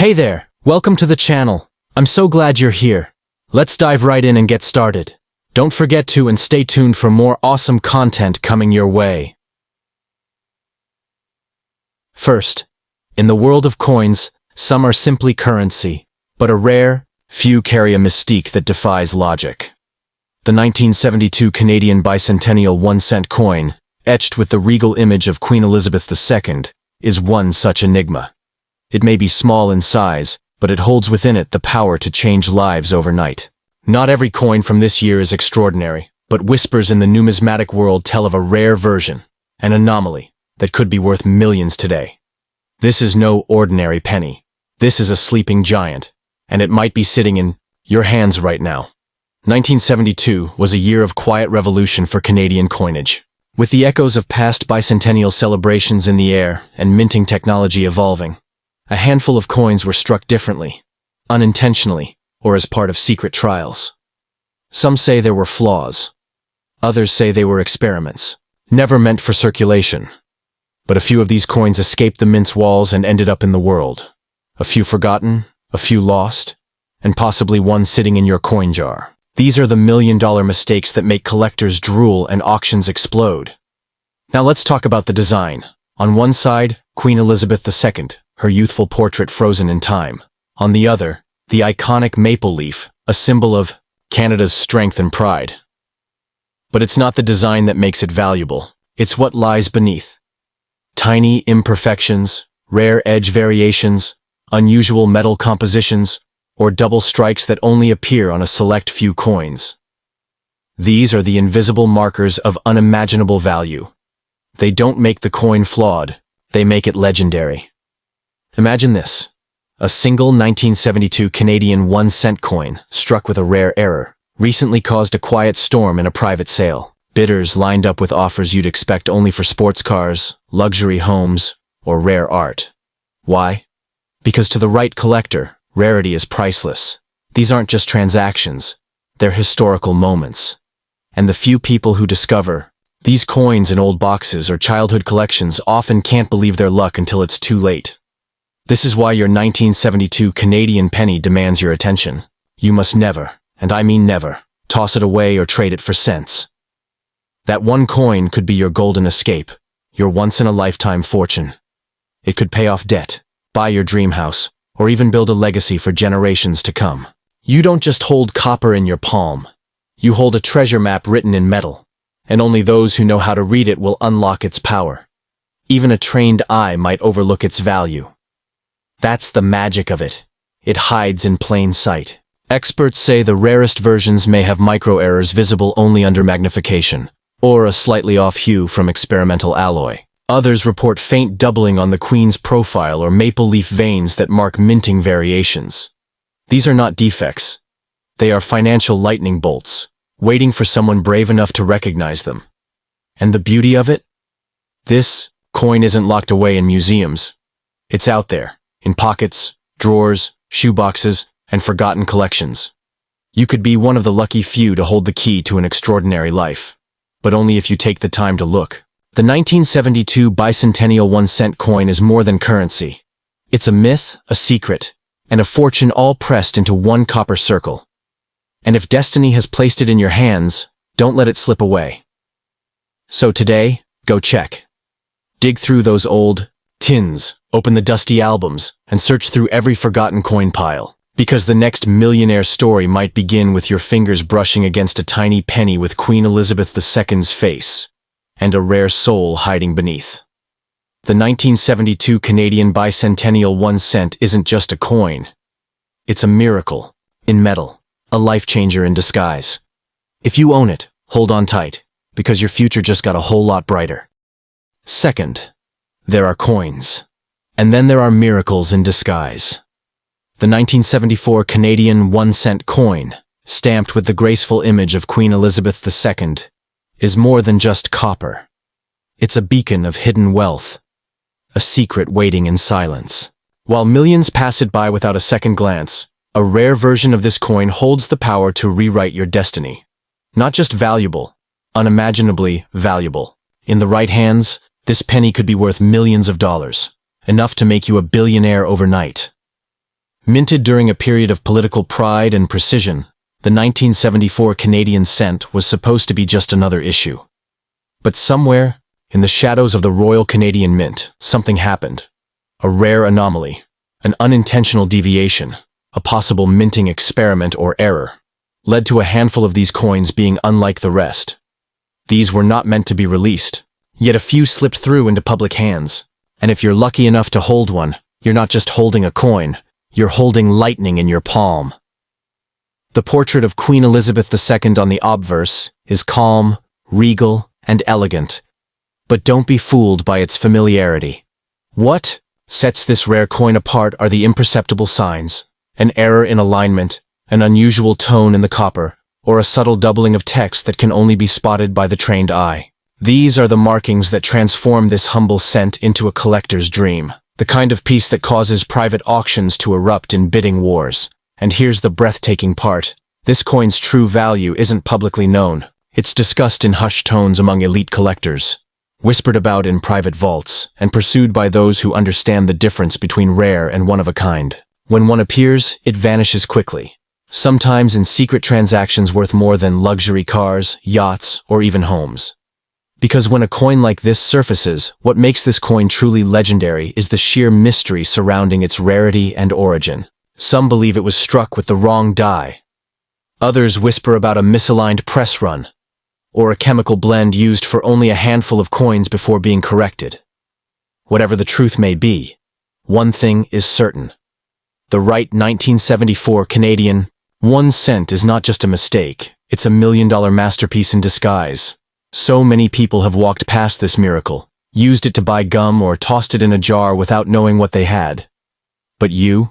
Hey there, welcome to the channel. I'm so glad you're here. Let's dive right in and get started. Don't forget to and stay tuned for more awesome content coming your way. First, in the world of coins, some are simply currency, but a rare, few carry a mystique that defies logic. The 1972 Canadian bicentennial 1-cent coin, etched with the regal image of Queen Elizabeth II, is one such enigma. It may be small in size, but it holds within it the power to change lives overnight. Not every coin from this year is extraordinary, but whispers in the numismatic world tell of a rare version, an anomaly, that could be worth millions today. This is no ordinary penny. This is a sleeping giant, and it might be sitting in your hands right now. 1972 was a year of quiet revolution for Canadian coinage. With the echoes of past bicentennial celebrations in the air and minting technology evolving, a handful of coins were struck differently, unintentionally, or as part of secret trials. Some say there were flaws. Others say they were experiments, never meant for circulation. But a few of these coins escaped the mint's walls and ended up in the world. A few forgotten, a few lost, and possibly one sitting in your coin jar. These are the million-dollar mistakes that make collectors drool and auctions explode. Now let's talk about the design. On one side, Queen Elizabeth II, her youthful portrait frozen in time. On the other, the iconic maple leaf, a symbol of Canada's strength and pride. But it's not the design that makes it valuable. It's what lies beneath. Tiny imperfections, rare edge variations, unusual metal compositions, or double strikes that only appear on a select few coins. These are the invisible markers of unimaginable value. They don't make the coin flawed, they make it legendary. Imagine this. A single 1972 Canadian 1-cent coin, struck with a rare error, recently caused a quiet storm in a private sale. Bidders lined up with offers you'd expect only for sports cars, luxury homes, or rare art. Why? Because to the right collector, rarity is priceless. These aren't just transactions, they're historical moments. And the few people who discover these coins in old boxes or childhood collections often can't believe their luck until it's too late. This is why your 1972 Canadian penny demands your attention. You must never, and I mean never, toss it away or trade it for cents. That one coin could be your golden escape, your once-in-a-lifetime fortune. It could pay off debt, buy your dream house, or even build a legacy for generations to come. You don't just hold copper in your palm. You hold a treasure map written in metal, and only those who know how to read it will unlock its power. Even a trained eye might overlook its value. That's the magic of it. It hides in plain sight. Experts say the rarest versions may have micro-errors visible only under magnification, or a slightly off hue from experimental alloy. Others report faint doubling on the Queen's profile or maple leaf veins that mark minting variations. These are not defects. They are financial lightning bolts, waiting for someone brave enough to recognize them. And the beauty of it? This coin isn't locked away in museums. It's out there, in pockets, drawers, shoeboxes, and forgotten collections. You could be one of the lucky few to hold the key to an extraordinary life, but only if you take the time to look. The 1972 bicentennial 1-cent coin is more than currency. It's a myth, a secret, and a fortune all pressed into one copper circle. And if destiny has placed it in your hands, don't let it slip away. So today, go check. Dig through those old tins, open the dusty albums, and search through every forgotten coin pile. Because the next millionaire story might begin with your fingers brushing against a tiny penny with Queen Elizabeth II's face, and a rare soul hiding beneath. The 1972 Canadian bicentennial 1-cent isn't just a coin. It's a miracle, in metal, a life-changer in disguise. If you own it, hold on tight, because your future just got a whole lot brighter. Second, there are coins. And then there are miracles in disguise. The 1974 Canadian 1-cent coin, stamped with the graceful image of Queen Elizabeth II, is more than just copper. It's a beacon of hidden wealth, a secret waiting in silence. While millions pass it by without a second glance, a rare version of this coin holds the power to rewrite your destiny. Not just valuable, unimaginably valuable. In the right hands, this penny could be worth millions of dollars, enough to make you a billionaire overnight. Minted during a period of political pride and precision, the 1974 Canadian cent was supposed to be just another issue. But somewhere, in the shadows of the Royal Canadian Mint, something happened. A rare anomaly, an unintentional deviation, a possible minting experiment or error, led to a handful of these coins being unlike the rest. These were not meant to be released, yet a few slipped through into public hands. And if you're lucky enough to hold one, you're not just holding a coin, you're holding lightning in your palm. The portrait of Queen Elizabeth II on the obverse is calm, regal, and elegant. But don't be fooled by its familiarity. What sets this rare coin apart are the imperceptible signs, an error in alignment, an unusual tone in the copper, or a subtle doubling of text that can only be spotted by the trained eye. These are the markings that transform this humble cent into a collector's dream, the kind of piece that causes private auctions to erupt in bidding wars. And here's the breathtaking part. This coin's true value isn't publicly known. It's discussed in hushed tones among elite collectors, whispered about in private vaults, and pursued by those who understand the difference between rare and one-of-a-kind. When one appears, it vanishes quickly, sometimes in secret transactions worth more than luxury cars, yachts, or even homes. Because when a coin like this surfaces, what makes this coin truly legendary is the sheer mystery surrounding its rarity and origin. Some believe it was struck with the wrong die. Others whisper about a misaligned press run, or a chemical blend used for only a handful of coins before being corrected. Whatever the truth may be, one thing is certain. The right 1974 Canadian 1 cent is not just a mistake, it's a $1 million masterpiece in disguise. So many people have walked past this miracle, used it to buy gum or tossed it in a jar without knowing what they had. But you're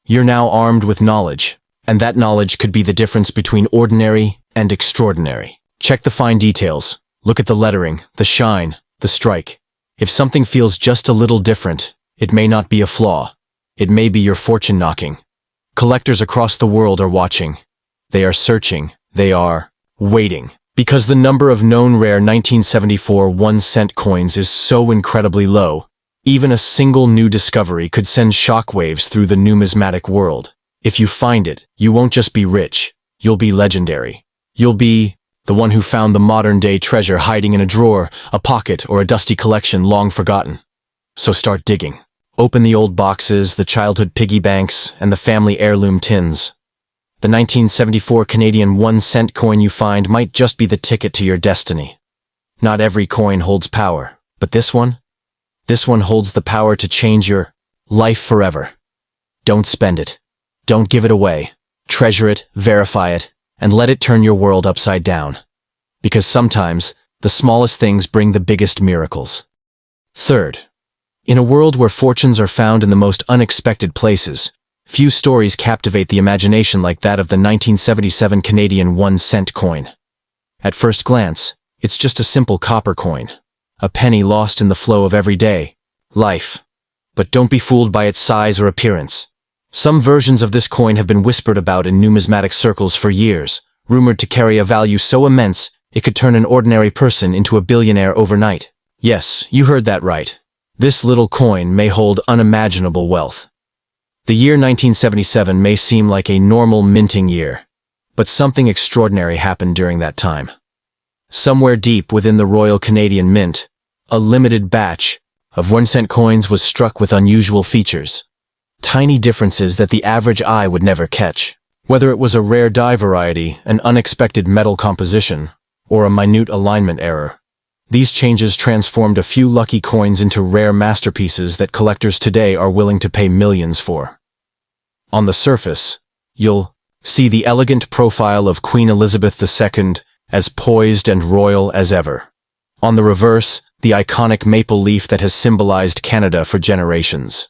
now armed with knowledge, and that knowledge could be the difference between ordinary and extraordinary. Check the fine details, look at the lettering, the shine, the strike. If something feels just a little different, it may not be a flaw. It may be your fortune knocking. Collectors across the world are watching. They are searching. They are waiting. Because the number of known rare 1974 1-cent coins is so incredibly low, even a single new discovery could send shockwaves through the numismatic world. If you find it, you won't just be rich, you'll be legendary. You'll be the one who found the modern-day treasure hiding in a drawer, a pocket, or a dusty collection long forgotten. So start digging. Open the old boxes, the childhood piggy banks, and the family heirloom tins. The 1974 Canadian 1-cent coin you find might just be the ticket to your destiny. Not every coin holds power, but this one holds the power to change your life forever. Don't spend it. Don't give it away. Treasure it, verify it, and let it turn your world upside down. Because sometimes, the smallest things bring the biggest miracles. Third, in a world where fortunes are found in the most unexpected places, few stories captivate the imagination like that of the 1977 Canadian 1-cent coin. At first glance, it's just a simple copper coin, a penny lost in the flow of everyday life. But don't be fooled by its size or appearance. Some versions of this coin have been whispered about in numismatic circles for years, rumored to carry a value so immense it could turn an ordinary person into a billionaire overnight. Yes, you heard that right. This little coin may hold unimaginable wealth. The year 1977 may seem like a normal minting year, but something extraordinary happened during that time. Somewhere deep within the Royal Canadian Mint, a limited batch of 1-cent coins was struck with unusual features. Tiny differences that the average eye would never catch. Whether it was a rare die variety, an unexpected metal composition, or a minute alignment error. These changes transformed a few lucky coins into rare masterpieces that collectors today are willing to pay millions for. On the surface, you'll see the elegant profile of Queen Elizabeth II, as poised and royal as ever. On the reverse, the iconic maple leaf that has symbolized Canada for generations.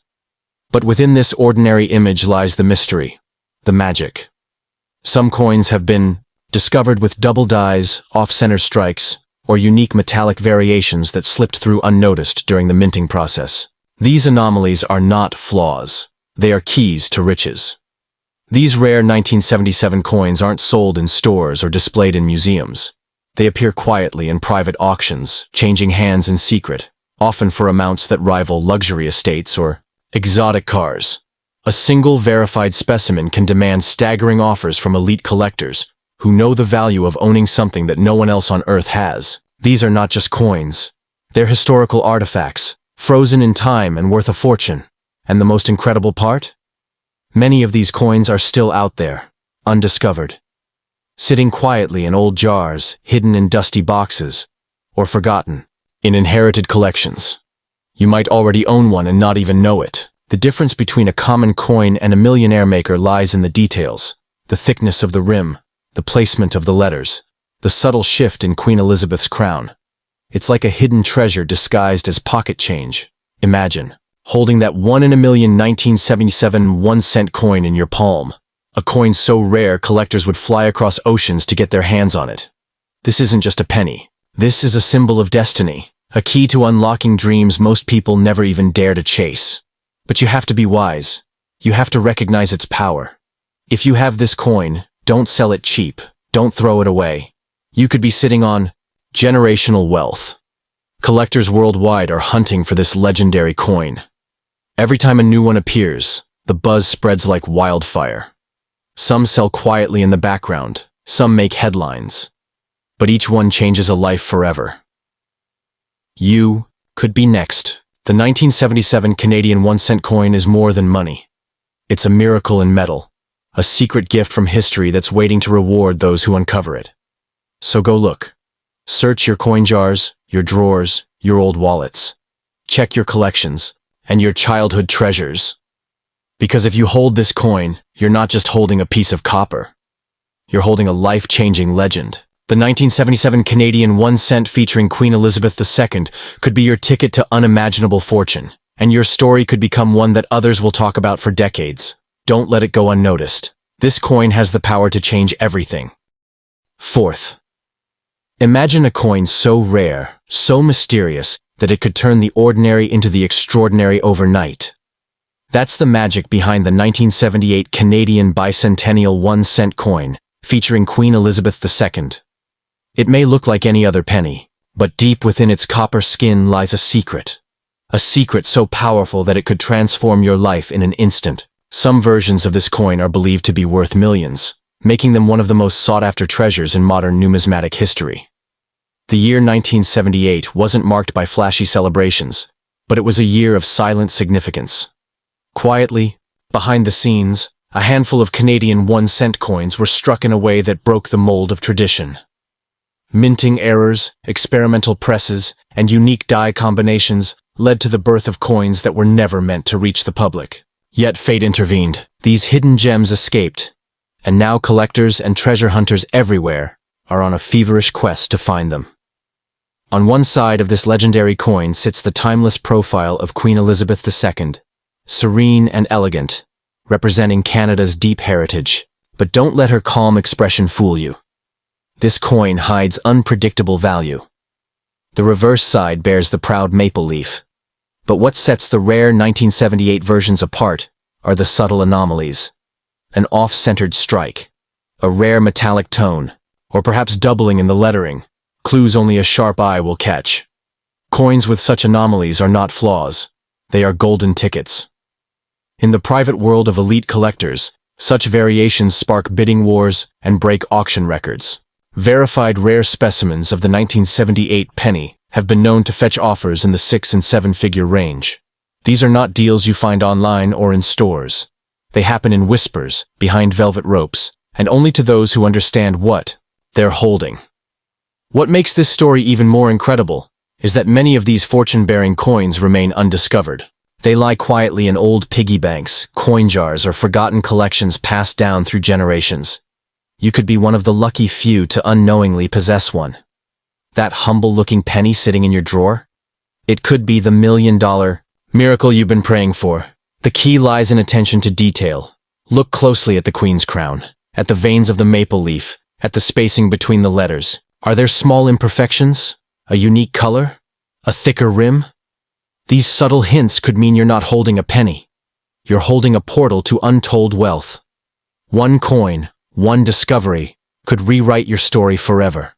But within this ordinary image lies the mystery, the magic. Some coins have been discovered with double dies, off-center strikes, or unique metallic variations that slipped through unnoticed during the minting process. These anomalies are not flaws. They are keys to riches. These rare 1977 coins aren't sold in stores or displayed in museums. They appear quietly in private auctions, changing hands in secret, often for amounts that rival luxury estates or exotic cars. A single verified specimen can demand staggering offers from elite collectors who know the value of owning something that no one else on Earth has. These are not just coins. They're historical artifacts, frozen in time and worth a fortune. And the most incredible part? Many of these coins are still out there, undiscovered, sitting quietly in old jars, hidden in dusty boxes, or forgotten in inherited collections. You might already own one and not even know it. The difference between a common coin and a millionaire maker lies in the details, the thickness of the rim, the placement of the letters, the subtle shift in Queen Elizabeth's crown. It's like a hidden treasure disguised as pocket change. Imagine holding that 1 in a million 1977 1-cent coin in your palm. A coin so rare collectors would fly across oceans to get their hands on it. This isn't just a penny. This is a symbol of destiny, a key to unlocking dreams most people never even dare to chase. But you have to be wise. You have to recognize its power. If you have this coin, don't sell it cheap. Don't throw it away. You could be sitting on generational wealth. Collectors worldwide are hunting for this legendary coin. Every time a new one appears, the buzz spreads like wildfire. Some sell quietly in the background, some make headlines. But each one changes a life forever. You could be next. The 1977 Canadian 1-cent coin is more than money. It's a miracle in metal, a secret gift from history that's waiting to reward those who uncover it. So go look. Search your coin jars, your drawers, your old wallets. Check your collections and your childhood treasures. Because if you hold this coin, you're not just holding a piece of copper. You're holding a life-changing legend. The 1977 Canadian 1-cent featuring Queen Elizabeth II could be your ticket to unimaginable fortune, and your story could become one that others will talk about for decades. Don't let it go unnoticed. This coin has the power to change everything. Fourth, imagine a coin so rare, so mysterious, that it could turn the ordinary into the extraordinary overnight. That's the magic behind the 1978 Canadian bicentennial 1-cent coin, featuring Queen Elizabeth II. It may look like any other penny, but deep within its copper skin lies a secret. A secret so powerful that it could transform your life in an instant. Some versions of this coin are believed to be worth millions, making them one of the most sought-after treasures in modern numismatic history. The year 1978 wasn't marked by flashy celebrations, but it was a year of silent significance. Quietly, behind the scenes, a handful of Canadian 1-cent coins were struck in a way that broke the mold of tradition. Minting errors, experimental presses, and unique die combinations led to the birth of coins that were never meant to reach the public. Yet fate intervened. These hidden gems escaped, and now collectors and treasure hunters everywhere are on a feverish quest to find them. On one side of this legendary coin sits the timeless profile of Queen Elizabeth II, serene and elegant, representing Canada's deep heritage. But don't let her calm expression fool you. This coin hides unpredictable value. The reverse side bears the proud maple leaf. But what sets the rare 1978 versions apart are the subtle anomalies. An off-centered strike, a rare metallic tone, or perhaps doubling in the lettering, clues only a sharp eye will catch. Coins with such anomalies are not flaws. They are golden tickets. In the private world of elite collectors, such variations spark bidding wars and break auction records. Verified rare specimens of the 1978 penny have been known to fetch offers in the 6- and 7-figure range. These are not deals you find online or in stores. They happen in whispers, behind velvet ropes, and only to those who understand what they're holding. What makes this story even more incredible is that many of these fortune-bearing coins remain undiscovered. They lie quietly in old piggy banks, coin jars, or forgotten collections passed down through generations. You could be one of the lucky few to unknowingly possess one. That humble-looking penny sitting in your drawer? It could be the million-dollar miracle you've been praying for. The key lies in attention to detail. Look closely at the Queen's crown, at the veins of the maple leaf, at the spacing between the letters. Are there small imperfections? A unique color? A thicker rim? These subtle hints could mean you're not holding a penny. You're holding a portal to untold wealth. One coin, one discovery, could rewrite your story forever.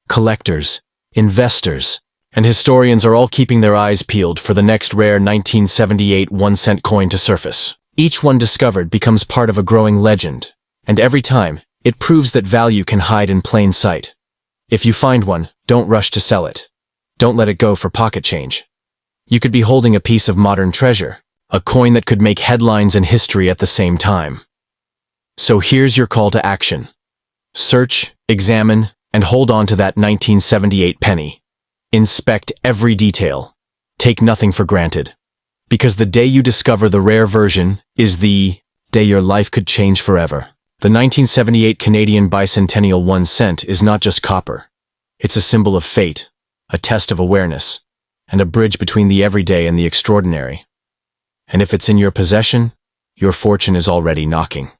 Collectors, investors, and historians are all keeping their eyes peeled for the next rare 1978 1-cent coin to surface. Each one discovered becomes part of a growing legend, and every time, it proves that value can hide in plain sight. If you find one, don't rush to sell it. Don't let it go for pocket change. You could be holding a piece of modern treasure, a coin that could make headlines and history at the same time. So here's your call to action. Search, examine, and hold on to that 1978 penny. Inspect every detail. Take nothing for granted. Because the day you discover the rare version is the day your life could change forever. The 1978 Canadian bicentennial 1 cent is not just copper. It's a symbol of fate, a test of awareness, and a bridge between the everyday and the extraordinary. And if it's in your possession, your fortune is already knocking.